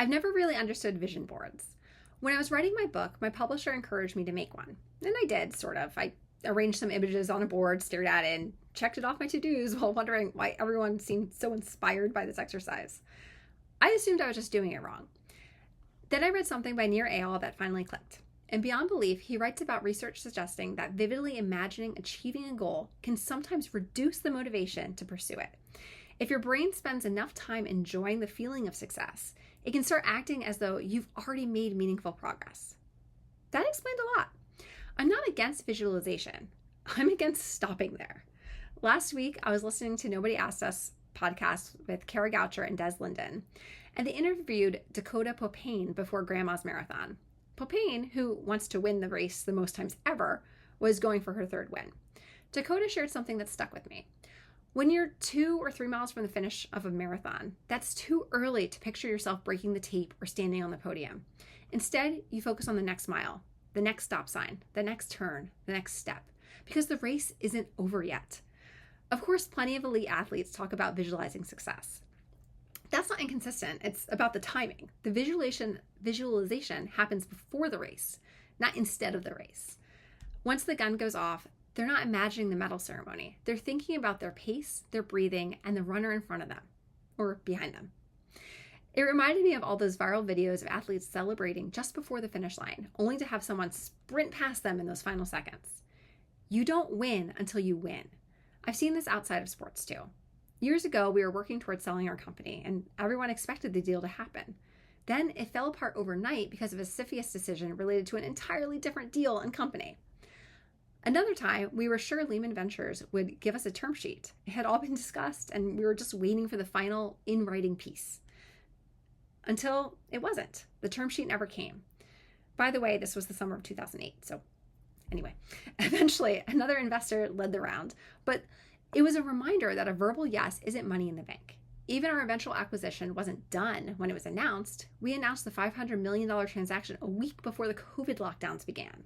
I've never really understood vision boards. When I was writing my book, my publisher encouraged me to make one. And I did, sort of. I arranged some images on a board, stared at it, and checked it off my to-dos while wondering why everyone seemed so inspired by this exercise. I assumed I was just doing it wrong. Then I read something by Nir Eyal that finally clicked. And beyond belief, he writes about research suggesting that vividly imagining achieving a goal can sometimes reduce the motivation to pursue it. If your brain spends enough time enjoying the feeling of success, it can start acting as though you've already made meaningful progress. That explained a lot. I'm not against visualization. I'm against stopping there. Last week, I was listening to Nobody Asked Us podcast with Kara Goucher and Des Linden, and they interviewed Dakota Popane before Grandma's Marathon. Popane, who wants to win the race the most times ever, was going for her third win. Dakota shared something that stuck with me. When you're 2 or 3 miles from the finish of a marathon, that's too early to picture yourself breaking the tape or standing on the podium. Instead, you focus on the next mile, the next stop sign, the next turn, the next step, because the race isn't over yet. Of course, plenty of elite athletes talk about visualizing success. That's not inconsistent. It's about the timing. The visualization happens before the race, not instead of the race. Once the gun goes off, they're not imagining the medal ceremony. They're thinking about their pace, their breathing, and the runner in front of them, or behind them. It reminded me of all those viral videos of athletes celebrating just before the finish line, only to have someone sprint past them in those final seconds. You don't win until you win. I've seen this outside of sports too. Years ago, we were working towards selling our company, and everyone expected the deal to happen. Then it fell apart overnight because of a CFIUS decision related to an entirely different deal and company. Another time, we were sure Lehman Ventures would give us a term sheet. It had all been discussed, and we were just waiting for the final in-writing piece. Until it wasn't. The term sheet never came. By the way, this was the summer of 2008, so anyway. Eventually, another investor led the round, but it was a reminder that a verbal yes isn't money in the bank. Even our eventual acquisition wasn't done when it was announced. We announced the $500 million transaction a week before the COVID lockdowns began.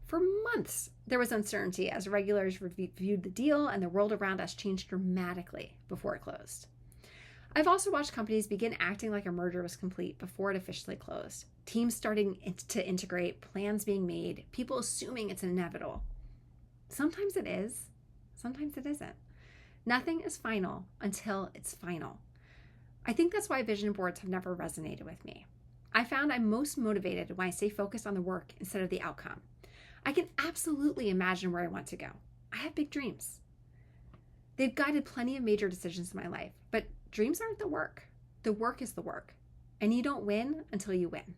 For months, there was uncertainty as regulators reviewed the deal, and the world around us changed dramatically before it closed. I've also watched companies begin acting like a merger was complete before it officially closed. Teams starting to integrate, plans being made, people assuming it's inevitable. Sometimes it is, sometimes it isn't. Nothing is final until it's final. I think that's why vision boards have never resonated with me. I found I'm most motivated when I stay focused on the work instead of the outcome. I can absolutely imagine where I want to go. I have big dreams. They've guided plenty of major decisions in my life, but dreams aren't the work. The work is the work. And you don't win until you win.